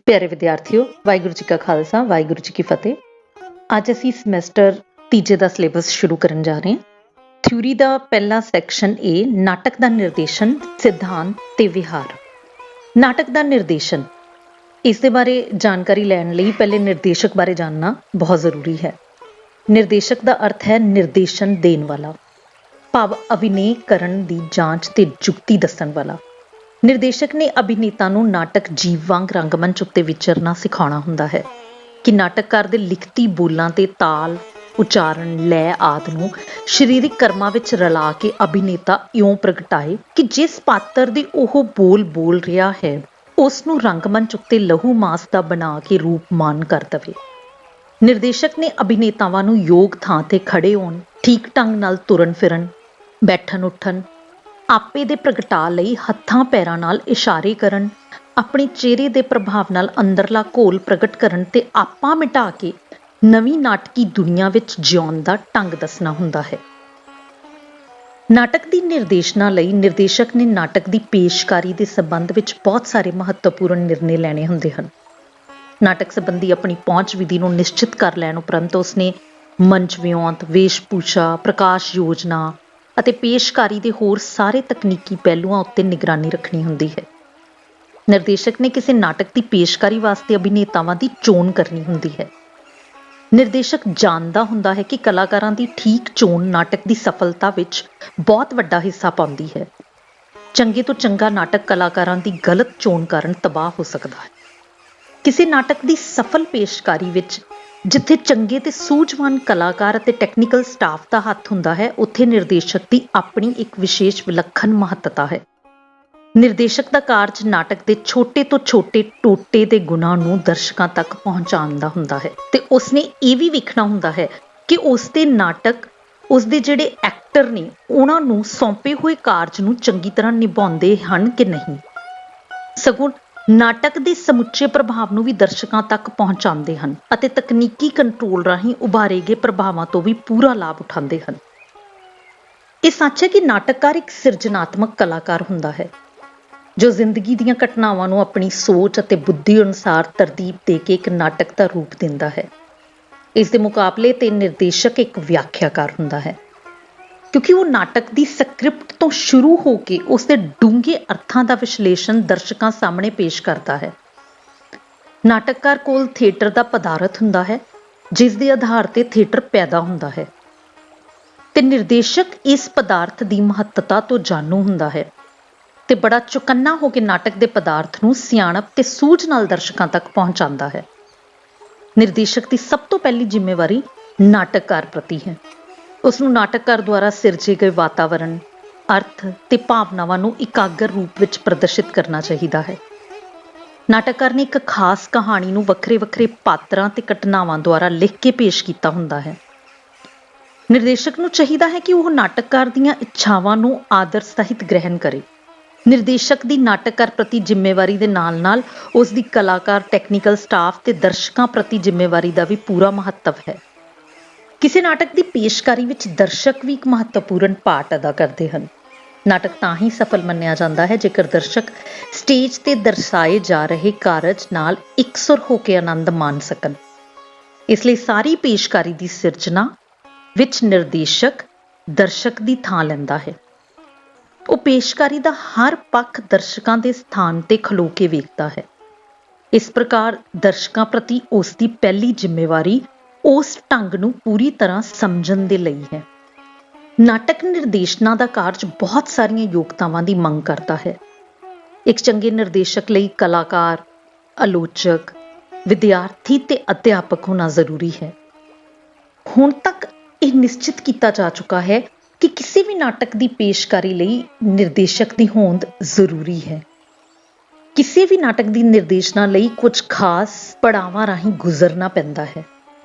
ਪਿਆਰੇ ਵਿਦਿਆਰਥੀਓ, ਵਾਹਿਗੁਰੂ ਜੀ ਕਾ ਖਾਲਸਾ, ਵਾਹਿਗੁਰੂ ਜੀ ਕੀ ਫਤਿਹ। ਅੱਜ ਅਸੀਂ ਸਮੈਸਟਰ ਤੀਜੇ ਦਾ ਸਿਲੇਬਸ ਸ਼ੁਰੂ ਕਰਨ ਜਾ ਰਹੇ ਹਾਂ। ਥਿਊਰੀ ਦਾ ਪਹਿਲਾ ਸੈਕਸ਼ਨ ਏ, ਨਾਟਕ ਦਾ ਨਿਰਦੇਸ਼ਨ, ਸਿਧਾਂਤ ਤੇ ਵਿਹਾਰ। ਨਾਟਕ ਦਾ ਨਿਰਦੇਸ਼ਨ, ਇਸ ਦੇ ਬਾਰੇ ਜਾਣਕਾਰੀ ਲੈਣ ਲਈ ਪਹਿਲੇ ਨਿਰਦੇਸ਼ਕ ਬਾਰੇ ਜਾਣਨਾ ਬਹੁਤ ਜ਼ਰੂਰੀ ਹੈ। ਨਿਰਦੇਸ਼ਕ ਦਾ ਅਰਥ ਹੈ ਨਿਰਦੇਸ਼ਨ ਦੇਣ ਵਾਲਾ, ਭਾਵ ਅਭਿਨੈ ਕਰਨ ਦੀ ਜਾਂਚ ਤੇ ਜੁਗਤੀ ਦੱਸਣ ਵਾਲਾ। ਨਿਰਦੇਸ਼ਕ ਨੇ ਅਭਿਨੇਤਾ ਨੂੰ ਨਾਟਕ ਜੀਵ ਵਾਂਗ ਰੰਗਮੰਚ ਉੱਤੇ ਵਿਚਰਨਾ ਸਿਖਾਉਣਾ ਹੁੰਦਾ ਹੈ ਕਿ ਨਾਟਕਕਾਰ ਦੇ ਲਿਖਤੀ ਬੋਲਾਂ ਤੇ ਤਾਲ, ਉਚਾਰਨ, ਲੈ ਆਦਿ ਨੂੰ ਸਰੀਰਕ ਕਰਮਾਂ ਵਿੱਚ ਰਲਾ ਕੇ ਅਭਿਨੇਤਾ ਇਉਂ ਪ੍ਰਗਟਾਏ ਕਿ ਜਿਸ ਪਾਤਰ ਦੇ ਉਹ ਬੋਲ ਰਿਹਾ ਹੈ ਉਸ ਨੂੰ ਰੰਗਮੰਚ ਉੱਤੇ ਲਹੂ ਮਾਸ ਦਾ ਬਣਾ ਕੇ ਰੂਪਮਾਨ ਕਰ ਦੇਵੇ। ਨਿਰਦੇਸ਼ਕ ਨੇ ਅਭਿਨੇਤਾਵਾਂ ਨੂੰ ਯੋਗ ਥਾਂ ਤੇ ਖੜੇ ਹੋਣ, ਠੀਕ ਢੰਗ ਨਾਲ ਤੁਰਨ ਫਿਰਨ, ਬੈਠਣ ਉੱਠਣ, ਆਪੇ ਦੇ ਪ੍ਰਗਟਾ ਲਈ ਹੱਥਾਂ ਪੈਰਾਂ ਨਾਲ ਇਸ਼ਾਰੇ ਕਰਨ, ਆਪਣੇ ਚਿਹਰੇ ਦੇ ਪ੍ਰਭਾਵ ਨਾਲ ਅੰਦਰਲਾ ਘੋਲ ਪ੍ਰਗਟ ਕਰਨ ਤੇ ਆਪਾ ਮਿਟਾ ਕੇ ਨਵੀਂ ਨਾਟਕੀ ਦੁਨੀਆ ਵਿੱਚ ਜਿਉਣ ਦਾ ਢੰਗ ਦੱਸਣਾ ਹੁੰਦਾ ਹੈ। ਨਾਟਕ ਦੀ ਨਿਰਦੇਸ਼ਨਾ ਲਈ ਨਿਰਦੇਸ਼ਕ ਨੇ ਨਾਟਕ ਦੀ ਪੇਸ਼ਕਾਰੀ ਦੇ ਸੰਬੰਧ ਵਿੱਚ ਬਹੁਤ ਸਾਰੇ ਮਹੱਤਵਪੂਰਨ ਨਿਰਣੇ ਲੈਣੇ ਹੁੰਦੇ ਹਨ। ਨਾਟਕ ਸੰਬੰਧੀ ਆਪਣੀ ਪਹੁੰਚ ਵਿਧੀ ਨੂੰ ਨਿਸ਼ਚਿਤ ਕਰ ਲੈਣ ਉਪਰੰਤ ਉਸਨੇ ਮੰਚ ਵਿਉਂਤ, ਵੇਸ਼-ਭੂਸ਼ਾ, ਪ੍ਰਕਾਸ਼ ਯੋਜਨਾ ਅਤੇ ਪੇਸ਼ਕਾਰੀ ਦੇ ਹੋਰ ਸਾਰੇ ਤਕਨੀਕੀ ਪਹਿਲੂਆਂ ਉੱਤੇ ਨਿਗਰਾਨੀ ਰੱਖਣੀ ਹੁੰਦੀ ਹੈ। ਨਿਰਦੇਸ਼ਕ ਨੇ ਕਿਸੇ ਨਾਟਕ ਦੀ ਪੇਸ਼ਕਾਰੀ ਵਾਸਤੇ ਅਭਿਨੇਤਾਵਾਂ ਦੀ ਚੋਣ ਕਰਨੀ ਹੁੰਦੀ ਹੈ। ਨਿਰਦੇਸ਼ਕ ਜਾਣਦਾ ਹੁੰਦਾ ਹੈ ਕਿ ਕਲਾਕਾਰਾਂ ਦੀ ਠੀਕ ਚੋਣ ਨਾਟਕ ਦੀ ਸਫਲਤਾ ਵਿੱਚ ਬਹੁਤ ਵੱਡਾ ਹਿੱਸਾ ਪਾਉਂਦੀ ਹੈ। ਚੰਗੇ ਤੋਂ ਚੰਗਾ ਨਾਟਕ ਕਲਾਕਾਰਾਂ ਦੀ ਗਲਤ ਚੋਣ ਕਾਰਨ ਤਬਾਹ ਹੋ ਸਕਦਾ ਹੈ। ਕਿਸੇ ਨਾਟਕ ਦੀ ਸਫਲ ਪੇਸ਼ਕਾਰੀ ਵਿੱਚ ਜਿੱਥੇ ਚੰਗੇ ਤੇ ਸੂਝਵਾਨ ਕਲਾਕਾਰ ਅਤੇ ਟੈਕਨੀਕਲ ਸਟਾਫ ਦਾ ਹੱਥ ਹੁੰਦਾ ਹੈ, ਉੱਥੇ ਨਿਰਦੇਸ਼ਕ ਦੀ ਆਪਣੀ ਇੱਕ ਵਿਸ਼ੇਸ਼ ਵਿਲੱਖਣ ਮਹੱਤਤਾ ਹੈ। ਨਿਰਦੇਸ਼ਕ ਦਾ ਕਾਰਜ ਨਾਟਕ ਦੇ ਛੋਟੇ ਤੋਂ ਛੋਟੇ ਟੋਟੇ ਦੇ ਗੁਣਾਂ ਨੂੰ ਦਰਸ਼ਕਾਂ ਤੱਕ ਪਹੁੰਚਾਉਣ ਦਾ ਹੁੰਦਾ ਹੈ ਤੇ ਉਸਨੇ ਇਹ ਵੀ ਵੇਖਣਾ ਹੁੰਦਾ ਹੈ ਕਿ ਉਸਦੇ ਨਾਟਕ, ਉਸਦੇ ਜਿਹੜੇ ਐਕਟਰ ਨੇ, ਉਹਨਾਂ ਨੂੰ ਸੌਂਪੇ ਹੋਏ ਕਾਰਜ ਨੂੰ ਚੰਗੀ ਤਰ੍ਹਾਂ ਨਿਭਾਉਂਦੇ ਹਨ ਕਿ ਨਹੀਂ, ਸਗੋਂ ਨਾਟਕ ਦੇ ਸਮੁੱਚੇ ਪ੍ਰਭਾਵ ਨੂੰ ਵੀ ਦਰਸ਼ਕਾਂ ਤੱਕ ਪਹੁੰਚਾਉਂਦੇ ਹਨ ਅਤੇ ਤਕਨੀਕੀ ਕੰਟਰੋਲ ਰਾਹੀਂ ਉਭਾਰੇ ਗਏ ਪ੍ਰਭਾਵਾਂ ਤੋਂ ਵੀ ਪੂਰਾ ਲਾਭ ਉਠਾਉਂਦੇ ਹਨ। ਇਹ ਸੱਚ ਹੈ ਕਿ ਨਾਟਕਕਾਰ ਇੱਕ ਸਿਰਜਣਾਤਮਕ ਕਲਾਕਾਰ ਹੁੰਦਾ ਹੈ ਜੋ ਜ਼ਿੰਦਗੀ ਦੀਆਂ ਘਟਨਾਵਾਂ ਨੂੰ ਆਪਣੀ ਸੋਚ ਅਤੇ ਬੁੱਧੀ ਅਨੁਸਾਰ ਤਰਤੀਬ ਦੇ ਕੇ ਇੱਕ ਨਾਟਕ ਦਾ ਰੂਪ ਦਿੰਦਾ ਹੈ। ਇਸ ਦੇ ਮੁਕਾਬਲੇ ਤੇ ਨਿਰਦੇਸ਼ਕ ਇੱਕ ਵਿਆਖਿਆਕਾਰ ਹੁੰਦਾ ਹੈ, ਕਿਉਂਕਿ ਉਹ ਨਾਟਕ ਦੀ ਸਕ੍ਰਿਪਟ ਤੋਂ ਸ਼ੁਰੂ ਹੋ ਕੇ ਉਸ ਦੇ ਡੂੰਘੇ ਅਰਥਾਂ ਦਾ ਵਿਸ਼ਲੇਸ਼ਣ ਦਰਸ਼ਕਾਂ ਸਾਹਮਣੇ ਪੇਸ਼ ਕਰਦਾ ਹੈ। ਨਾਟਕਕਾਰ ਕੋਲ ਥੀਏਟਰ ਦਾ ਪਦਾਰਥ ਹੁੰਦਾ ਹੈ ਜਿਸ ਦੇ ਆਧਾਰ ਤੇ ਥੀਏਟਰ ਪੈਦਾ ਹੁੰਦਾ ਹੈ ਤੇ ਨਿਰਦੇਸ਼ਕ ਇਸ ਪਦਾਰਥ ਦੀ ਮਹੱਤਤਾ ਤੋਂ ਜਾਣੂ ਹੁੰਦਾ ਹੈ ਤੇ ਬੜਾ ਚੁਕੰਨਾ ਹੋ ਕੇ ਨਾਟਕ ਦੇ ਪਦਾਰਥ ਨੂੰ ਸਿਆਣਪ ਤੇ ਸੂਝ ਨਾਲ ਦਰਸ਼ਕਾਂ ਤੱਕ ਪਹੁੰਚਾਉਂਦਾ ਹੈ। ਨਿਰਦੇਸ਼ਕ ਦੀ ਸਭ ਤੋਂ ਪਹਿਲੀ ਜ਼ਿੰਮੇਵਾਰੀ ਨਾਟਕਕਾਰ ਪ੍ਰਤੀ ਹੈ। ਉਸਨੂੰ ਨਾਟਕਕਾਰ ਦੁਆਰਾ ਸਿਰਜੇ ਗਏ ਵਾਤਾਵਰਣ, ਅਰਥ ਤੇ ਭਾਵਨਾਵਾਂ ਨੂੰ ਇਕਾਗਰ ਰੂਪ ਵਿੱਚ ਪ੍ਰਦਰਸ਼ਿਤ ਕਰਨਾ ਚਾਹੀਦਾ ਹੈ। ਨਾਟਕਕਾਰ ਨੇ ਇੱਕ ਖਾਸ ਕਹਾਣੀ ਨੂੰ ਵੱਖਰੇ-ਵੱਖਰੇ ਪਾਤਰਾਂ ਤੇ ਘਟਨਾਵਾਂ ਦੁਆਰਾ ਲਿਖ ਕੇ ਪੇਸ਼ ਕੀਤਾ ਹੁੰਦਾ ਹੈ। ਨਿਰਦੇਸ਼ਕ ਨੂੰ ਚਾਹੀਦਾ ਹੈ ਕਿ ਉਹ ਨਾਟਕਕਾਰ ਦੀਆਂ ਇੱਛਾਵਾਂ ਨੂੰ ਆਦਰ ਸਹਿਤ ਗ੍ਰਹਿਣ ਕਰੇ। ਨਿਰਦੇਸ਼ਕ ਦੀ ਨਾਟਕਕਾਰ ਪ੍ਰਤੀ ਜ਼ਿੰਮੇਵਾਰੀ ਦੇ ਨਾਲ-ਨਾਲ ਉਸ ਦੀ ਕਲਾਕਾਰ, ਟੈਕਨੀਕਲ ਸਟਾਫ ਤੇ ਦਰਸ਼ਕਾਂ ਪ੍ਰਤੀ ਜ਼ਿੰਮੇਵਾਰੀ ਦਾ ਵੀ ਪੂਰਾ ਮਹੱਤਵ ਹੈ। ਕਿਸੇ ਨਾਟਕ ਦੀ ਪੇਸ਼ਕਾਰੀ ਵਿੱਚ ਦਰਸ਼ਕ ਵੀ ਇੱਕ ਮਹੱਤਵਪੂਰਨ ਪਾਰਟ ਅਦਾ ਕਰਦੇ ਹਨ। ਨਾਟਕ ਤਾਂ ਹੀ ਸਫਲ ਮੰਨਿਆ ਜਾਂਦਾ ਹੈ ਜੇਕਰ ਦਰਸ਼ਕ ਸਟੇਜ ਤੇ ਦਰਸਾਏ ਜਾ ਰਹੇ ਕਾਰਜ ਨਾਲ ਇਕਸੁਰ ਹੋ ਕੇ ਆਨੰਦ ਮਾਣ ਸਕਣ। ਇਸ ਲਈ ਸਾਰੀ ਪੇਸ਼ਕਾਰੀ ਦੀ ਸਿਰਜਣਾ ਵਿੱਚ ਨਿਰਦੇਸ਼ਕ ਦਰਸ਼ਕ ਦੀ ਥਾਂ ਲੈਂਦਾ ਹੈ। ਉਹ ਪੇਸ਼ਕਾਰੀ ਦਾ ਹਰ ਪੱਖ ਦਰਸ਼ਕਾਂ ਦੇ ਸਥਾਨ ਤੇ ਖਲੋ ਕੇ ਵੇਖਦਾ ਹੈ। ਇਸ ਪ੍ਰਕਾਰ ਦਰਸ਼ਕਾਂ ਪ੍ਰਤੀ ਉਸ ਦੀ ਪਹਿਲੀ ਜ਼ਿੰਮੇਵਾਰੀ ਉਸ ਢੰਗ ਨੂੰ ਪੂਰੀ ਤਰ੍ਹਾਂ ਸਮਝਣ ਦੇ ਲਈ ਹੈ। ਨਾਟਕ ਨਿਰਦੇਸ਼ਨਾ ਦਾ ਕਾਰਜ ਬਹੁਤ ਸਾਰੀਆਂ ਯੋਗਤਾਵਾਂ ਦੀ ਮੰਗ ਕਰਦਾ ਹੈ। ਇੱਕ ਚੰਗੇ ਨਿਰਦੇਸ਼ਕ ਲਈ ਕਲਾਕਾਰ, ਆਲੋਚਕ, ਵਿਦਿਆਰਥੀ ਤੇ ਅਧਿਆਪਕ ਹੋਣਾ ਜ਼ਰੂਰੀ ਹੈ। ਹੁਣ ਤੱਕ ਇਹ ਨਿਸ਼ਚਿਤ ਕੀਤਾ ਜਾ ਚੁੱਕਾ ਹੈ ਕਿ ਕਿਸੇ ਵੀ ਨਾਟਕ ਦੀ ਪੇਸ਼ਕਾਰੀ ਲਈ ਨਿਰਦੇਸ਼ਕ ਦੀ ਹੋਂਦ ਜ਼ਰੂਰੀ ਹੈ। ਕਿਸੇ ਵੀ ਨਾਟਕ ਦੀ ਨਿਰਦੇਸ਼ਨਾ ਲਈ ਕੁਝ ਖਾਸ ਪੜਾਵਾਂ ਰਾਹੀਂ ਗੁਜ਼ਰਨਾ ਪੈਂਦਾ ਹੈ।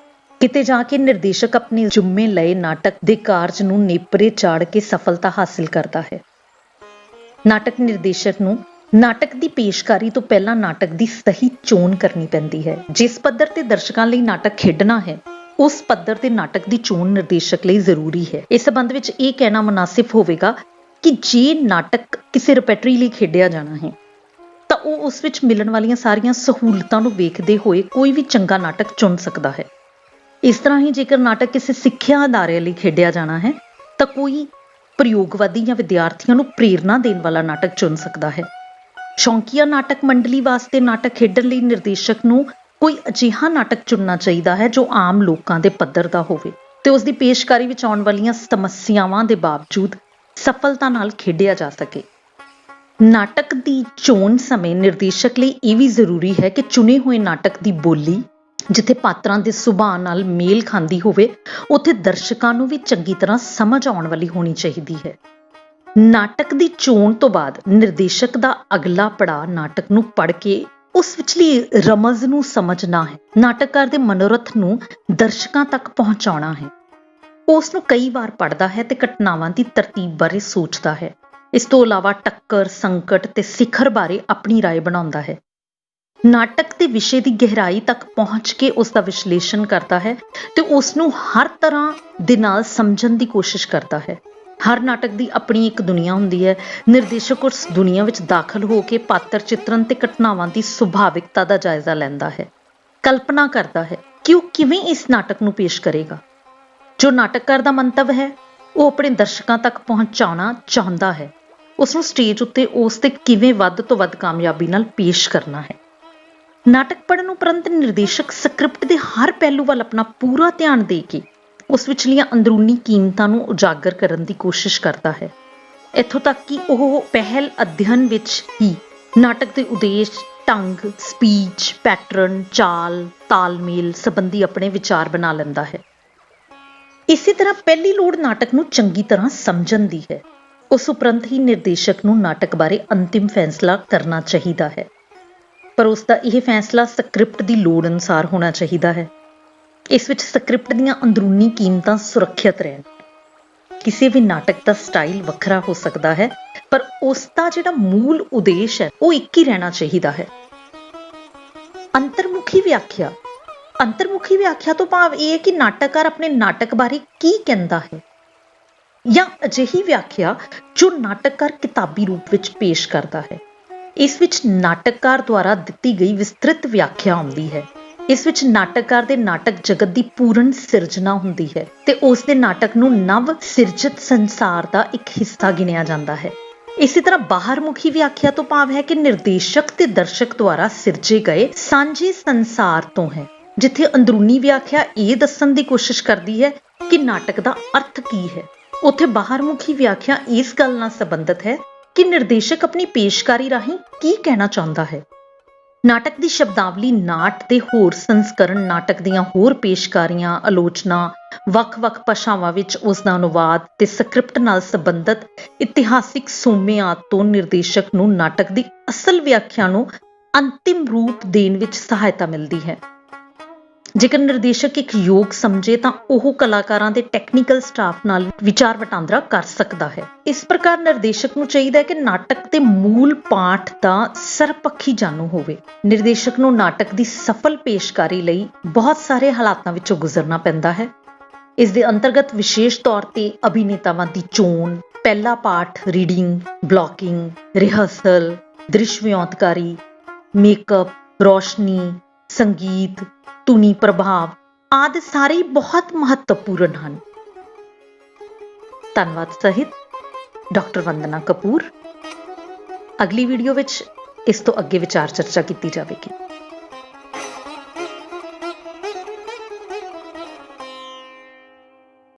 ਕਿਤੇ ਜਾ ਕੇ ਨਿਰਦੇਸ਼ਕ ਆਪਣੇ ਜ਼ਿੰਮੇ ਲਏ ਨਾਟਕ ਦੇ ਕਾਰਜ ਨੂੰ ਨੇਪਰੇ ਚਾੜ ਕੇ ਸਫਲਤਾ ਹਾਸਿਲ ਕਰਦਾ ਹੈ। ਨਾਟਕ ਨਿਰਦੇਸ਼ਕ ਨੂੰ ਨਾਟਕ ਦੀ ਪੇਸ਼ਕਾਰੀ ਤੋਂ ਪਹਿਲਾਂ ਨਾਟਕ ਦੀ ਸਹੀ ਚੋਣ ਕਰਨੀ ਪੈਂਦੀ ਹੈ। ਜਿਸ ਪੱਧਰ ਤੇ ਦਰਸ਼ਕਾਂ ਲਈ ਨਾਟਕ ਖੇਡਣਾ ਹੈ, ਉਸ ਪੱਧਰ ਤੇ ਨਾਟਕ ਦੀ ਚੋਣ ਨਿਰਦੇਸ਼ਕ ਲਈ ਜ਼ਰੂਰੀ ਹੈ। ਇਸ ਸੰਬੰਧ ਵਿੱਚ ਇਹ ਕਹਿਣਾ ਮੁਨਾਸਿਬ ਹੋਵੇਗਾ ਕਿ ਜੇ ਨਾਟਕ ਕਿਸੇ ਰਿਪੈਟਰੀ ਲਈ ਖੇਡਿਆ ਜਾਣਾ ਹੈ ਤਾਂ ਉਹ ਉਸ ਵਿੱਚ ਮਿਲਣ ਵਾਲੀਆਂ ਸਾਰੀਆਂ ਸਹੂਲਤਾਂ ਨੂੰ ਵੇਖਦੇ ਹੋਏ ਕੋਈ ਵੀ ਚੰਗਾ ਨਾਟਕ ਚੁਣ ਸਕਦਾ ਹੈ। ਇਸ ਤਰ੍ਹਾਂ ਹੀ ਜੇਕਰ ਨਾਟਕ ਕਿਸੇ ਸਿੱਖਿਆ ਅਦਾਰੇ ਲਈ ਖੇਡਿਆ ਜਾਣਾ ਹੈ ਤਾਂ ਕੋਈ ਪ੍ਰਯੋਗਵਾਦੀ ਜਾਂ ਵਿਦਿਆਰਥੀਆਂ ਨੂੰ ਪ੍ਰੇਰਨਾ ਦੇਣ ਵਾਲਾ ਨਾਟਕ ਚੁਣ ਸਕਦਾ ਹੈ। ਸ਼ੌਂਕੀਆ ਨਾਟਕ ਮੰਡਲੀ ਵਾਸਤੇ ਨਾਟਕ ਖੇਡਣ ਲਈ ਨਿਰਦੇਸ਼ਕ ਨੂੰ ਕੋਈ ਅਜਿਹਾ ਨਾਟਕ ਚੁਣਨਾ ਚਾਹੀਦਾ ਹੈ ਜੋ ਆਮ ਲੋਕਾਂ ਦੇ ਪੱਧਰ ਦਾ ਹੋਵੇ ਤੇ ਉਸ ਦੀ ਪੇਸ਼ਕਾਰੀ ਵਿੱਚ ਆਉਣ ਵਾਲੀਆਂ ਸਮੱਸਿਆਵਾਂ ਦੇ ਬਾਵਜੂਦ ਸਫਲਤਾ ਨਾਲ ਖੇਡਿਆ ਜਾ ਸਕੇ। ਨਾਟਕ ਦੀ ਚੋਣ ਸਮੇਂ ਨਿਰਦੇਸ਼ਕ ਲਈ ਇਹ ਵੀ ਜ਼ਰੂਰੀ ਹੈ ਕਿ ਚੁਣੇ ਹੋਏ ਨਾਟਕ ਦੀ ਬੋਲੀ ਜਿੱਥੇ ਪਾਤਰਾਂ ਦੇ ਸੁਭਾਅ ਨਾਲ ਮੇਲ ਖਾਂਦੀ ਹੋਵੇ, ਉੱਥੇ ਦਰਸ਼ਕਾਂ ਨੂੰ ਵੀ ਚੰਗੀ ਤਰ੍ਹਾਂ ਸਮਝ ਆਉਣ ਵਾਲੀ ਹੋਣੀ ਚਾਹੀਦੀ ਹੈ। ਨਾਟਕ ਦੀ ਚੋਣ ਤੋਂ ਬਾਅਦ ਨਿਰਦੇਸ਼ਕ ਦਾ ਅਗਲਾ ਪੜਾਅ ਨਾਟਕ ਨੂੰ ਪੜ੍ਹ ਕੇ ਉਸ ਵਿਚਲੀ ਰਮਜ਼ ਨੂੰ ਸਮਝਣਾ ਹੈ। ਨਾਟਕਕਾਰ ਦੇ ਮਨੋਰਥ ਨੂੰ ਦਰਸ਼ਕਾਂ ਤੱਕ ਪਹੁੰਚਾਉਣਾ ਹੈ। ਉਸ ਨੂੰ ਕਈ ਵਾਰ ਪੜ੍ਹਦਾ ਹੈ ਤੇ ਘਟਨਾਵਾਂ ਦੀ ਤਰਤੀਬ ਬਾਰੇ ਸੋਚਦਾ ਹੈ। ਇਸ ਤੋਂ ਇਲਾਵਾ ਟੱਕਰ, ਸੰਕਟ ਤੇ ਸਿਖਰ ਬਾਰੇ ਆਪਣੀ ਰਾਏ ਬਣਾਉਂਦਾ ਹੈ। ਨਾਟਕ ਦੇ ਵਿਸ਼ੇ ਦੀ ਗਹਿਰਾਈ ਤੱਕ ਪਹੁੰਚ ਕੇ ਉਸ ਦਾ ਵਿਸ਼ਲੇਸ਼ਣ ਕਰਦਾ ਹੈ ਤੇ ਉਸ ਨੂੰ ਹਰ ਤਰ੍ਹਾਂ ਦੇ ਨਾਲ ਸਮਝਣ ਦੀ ਕੋਸ਼ਿਸ਼ ਕਰਦਾ ਹੈ। ਹਰ ਨਾਟਕ ਦੀ ਆਪਣੀ ਇੱਕ ਦੁਨੀਆ ਹੁੰਦੀ ਹੈ। ਨਿਰਦੇਸ਼ਕ ਉਸ ਦੁਨੀਆ ਵਿੱਚ ਦਾਖਲ ਹੋ ਕੇ ਪਾਤਰ ਚਿੱਤਰਨ ਤੇ ਘਟਨਾਵਾਂ ਦੀ ਸੁਭਾਵਿਕਤਾ ਦਾ ਜਾਇਜ਼ਾ ਲੈਂਦਾ ਹੈ। ਕਲਪਨਾ ਕਰਦਾ ਹੈ ਕਿ ਉਹ ਕਿਵੇਂ ਇਸ ਨਾਟਕ ਨੂੰ ਪੇਸ਼ ਕਰੇਗਾ। ਜੋ ਨਾਟਕਕਾਰ ਦਾ ਮੰਤਵ ਹੈ ਉਹ ਆਪਣੇ ਦਰਸ਼ਕਾਂ ਤੱਕ ਪਹੁੰਚਾਉਣਾ ਚਾਹੁੰਦਾ ਹੈ। ਉਸ ਨੂੰ ਸਟੇਜ ਉੱਤੇ ਉਸ ਤੇ ਕਿਵੇਂ ਵੱਧ ਤੋਂ ਵੱਧ ਕਾਮਯਾਬੀ ਨਾਲ ਪੇਸ਼ ਕਰਨਾ ਹੈ। ਨਾਟਕ ਪੜ੍ਹਨ ਉਪਰੰਤ ਨਿਰਦੇਸ਼ਕ ਸਕ੍ਰਿਪਟ ਦੇ ਹਰ ਪਹਿਲੂ ਵੱਲ ਆਪਣਾ ਪੂਰਾ ਧਿਆਨ ਦੇ ਕੇ ਉਸ ਵਿਚਲੀਆਂ ਅੰਦਰੂਨੀ ਕੀਮਤਾਂ ਨੂੰ ਉਜਾਗਰ ਕਰਨ ਦੀ ਕੋਸ਼ਿਸ਼ ਕਰਦਾ ਹੈ। ਇੱਥੋਂ ਤੱਕ ਕਿ ਉਹ ਪਹਿਲ ਅਧਿਅਨ ਵਿੱਚ ਹੀ ਨਾਟਕ ਦੇ ਉਦੇਸ਼, ਢੰਗ, ਸਪੀਚ, ਪੈਟਰਨ, ਚਾਲ, ਤਾਲਮੇਲ ਸੰਬੰਧੀ ਆਪਣੇ ਵਿਚਾਰ ਬਣਾ ਲੈਂਦਾ ਹੈ। ਇਸੇ ਤਰ੍ਹਾਂ ਪਹਿਲੀ ਲੋੜ ਨਾਟਕ ਨੂੰ ਚੰਗੀ ਤਰ੍ਹਾਂ ਸਮਝਣ ਦੀ ਹੈ। ਉਸ ਉਪਰੰਤ ਹੀ ਨਿਰਦੇਸ਼ਕ ਨੂੰ ਨਾਟਕ ਬਾਰੇ ਅੰਤਿਮ ਫੈਸਲਾ ਕਰਨਾ ਚਾਹੀਦਾ ਹੈ, ਪਰ ਉਸ ਦਾ ਇਹ ਫੈਸਲਾ ਸਕ੍ਰਿਪਟ ਦੀ ਲੋੜ ਅਨੁਸਾਰ ਹੋਣਾ ਚਾਹੀਦਾ ਹੈ। ਇਸ ਵਿੱਚ ਸਕ੍ਰਿਪਟ ਦੀਆਂ ਅੰਦਰੂਨੀ ਕੀਮਤਾਂ ਸੁਰੱਖਿਅਤ ਰਹਿਣ। ਕਿਸੇ ਵੀ ਨਾਟਕ ਦਾ ਸਟਾਈਲ ਵੱਖਰਾ ਹੋ ਸਕਦਾ ਹੈ, ਪਰ ਉਸ ਦਾ ਜਿਹੜਾ ਮੂਲ ਉਦੇਸ਼ ਹੈ ਉਹ ਇੱਕ ਹੀ ਰਹਿਣਾ ਚਾਹੀਦਾ ਹੈ। ਅੰਤਰਮੁਖੀ ਵਿਆਖਿਆ। ਅੰਤਰਮੁਖੀ ਵਿਆਖਿਆ ਤੋਂ ਭਾਵ ਇਹ ਹੈ ਕਿ ਨਾਟਕਕਾਰ ਆਪਣੇ ਨਾਟਕ ਬਾਰੇ ਕੀ ਕਹਿੰਦਾ ਹੈ, ਜਾਂ ਅਜਿਹੀ ਵਿਆਖਿਆ ਜੋ ਨਾਟਕਕਾਰ ਕਿਤਾਬੀ ਰੂਪ ਵਿੱਚ ਪੇਸ਼ ਕਰਦਾ ਹੈ। ਇਸ ਵਿੱਚ ਨਾਟਕਕਾਰ ਦੁਆਰਾ ਦਿੱਤੀ ਗਈ ਵਿਸਤ੍ਰਿਤ ਵਿਆਖਿਆ ਆਉਂਦੀ ਹੈ। ਇਸ ਵਿੱਚ ਨਾਟਕਕਾਰ ਦੇ ਨਾਟਕ ਜਗਤ ਦੀ ਪੂਰਨ ਸਿਰਜਣਾ ਹੁੰਦੀ ਹੈ ਤੇ ਉਸ ਦੇ ਨਾਟਕ ਨੂੰ ਨਵ ਸਿਰਜਿਤ ਸੰਸਾਰ ਦਾ ਇੱਕ ਹਿੱਸਾ ਗਿਣਿਆ ਜਾਂਦਾ ਹੈ। ਇਸੇ ਤਰ੍ਹਾਂ ਬਾਹਰਮੁਖੀ ਵਿਆਖਿਆ ਤੋਂ ਭਾਵ ਹੈ ਕਿ ਨਿਰਦੇਸ਼ਕ ਤੇ ਦਰਸ਼ਕ ਦੁਆਰਾ ਸਿਰਜੇ ਗਏ ਸਾਂਝੇ ਸੰਸਾਰ ਤੋਂ ਹੈ, ਜਿੱਥੇ ਅੰਦਰੂਨੀ ਵਿਆਖਿਆ ਇਹ ਦੱਸਣ ਦੀ ਕੋਸ਼ਿਸ਼ ਕਰਦੀ ਹੈ ਕਿ ਨਾਟਕ ਦਾ ਅਰਥ ਕੀ ਹੈ। ਉੱਥੇ ਬਾਹਰਮੁਖੀ ਵਿਆਖਿਆ ਇਸ ਗੱਲ ਨਾਲ ਸੰਬੰਧਿਤ ਹੈ ਕਿ ਨਿਰਦੇਸ਼ਕ ਆਪਣੀ ਪੇਸ਼ਕਾਰੀ ਰਾਹੀਂ ਕੀ ਕਹਿਣਾ ਚਾਹੁੰਦਾ ਹੈ। ਨਾਟਕ ਦੀ ਸ਼ਬਦਾਵਲੀ, ਨਾਟ ਦੇ ਹੋਰ ਸੰਸਕਰਣ, ਨਾਟਕ ਦੀਆਂ ਹੋਰ ਪੇਸ਼ਕਾਰੀਆਂ, ਆਲੋਚਨਾ, ਵੱਖ-ਵੱਖ ਭਾਸ਼ਾਵਾਂ ਵਿੱਚ ਉਸ ਦਾ ਅਨੁਵਾਦ ਤੇ ਸਕ੍ਰਿਪਟ ਨਾਲ ਸੰਬੰਧਿਤ ਇਤਿਹਾਸਿਕ ਸੋਮੇ ਆਦਿ ਤੋਂ ਨਿਰਦੇਸ਼ਕ ਨੂੰ ਨਾਟਕ ਦੀ ਅਸਲ ਵਿਆਖਿਆ ਨੂੰ ਅੰਤਿਮ ਰੂਪ ਦੇਣ ਵਿੱਚ ਸਹਾਇਤਾ ਮਿਲਦੀ ਹੈ। ਜੇਕਰ ਨਿਰਦੇਸ਼ਕ ਇੱਕ ਯੋਗ ਸਮਝੇ ਤਾਂ ਉਹ ਕਲਾਕਾਰਾਂ ਦੇ ਟੈਕਨੀਕਲ ਸਟਾਫ ਨਾਲ ਵਿਚਾਰ ਵਟਾਂਦਰਾ ਕਰ ਸਕਦਾ ਹੈ। ਇਸ ਪ੍ਰਕਾਰ ਨਿਰਦੇਸ਼ਕ ਨੂੰ ਚਾਹੀਦਾ ਹੈ ਕਿ ਨਾਟਕ ਦੇ ਮੂਲ ਪਾਠ ਦਾ ਸਰਪੱਖੀ ਜਾਣੂ ਹੋਵੇ। ਨਿਰਦੇਸ਼ਕ ਨੂੰ ਨਾਟਕ ਦੀ ਸਫਲ ਪੇਸ਼ਕਾਰੀ ਲਈ ਬਹੁਤ ਸਾਰੇ ਹਾਲਾਤਾਂ ਵਿੱਚੋਂ ਗੁਜ਼ਰਨਾ ਪੈਂਦਾ ਹੈ। ਇਸ ਦੇ ਅੰਤਰਗਤ ਵਿਸ਼ੇਸ਼ ਤੌਰ ਤੇ ਅਭਿਨੇਤਾਵਾਂ ਦੀ ਚੋਣ, ਪਹਿਲਾ ਪਾਠ, ਰੀਡਿੰਗ, ਬਲੌਕਿੰਗ, ਰਿਹਰਸਲ, ਦ੍ਰਿਸ਼ ਵਿਉਂਤਕਾਰੀ, ਮੇਕਅਪ, ਰੌਸ਼ਨੀ, ਸੰਗੀਤ, ਧੁਨੀ ਪ੍ਰਭਾਵ ਆਦਿ ਸਾਰੇ ਬਹੁਤ ਮਹੱਤਵਪੂਰਨ ਹਨ। ਧੰਨਵਾਦ ਸਹਿਤ ਡਾਕਟਰ ਵੰਦਨਾ ਕਪੂਰ। ਅਗਲੀ ਵੀਡੀਓ ਵਿੱਚ ਇਸ ਤੋਂ ਅੱਗੇ ਵਿਚਾਰ ਚਰਚਾ ਕੀਤੀ ਜਾਵੇਗੀ।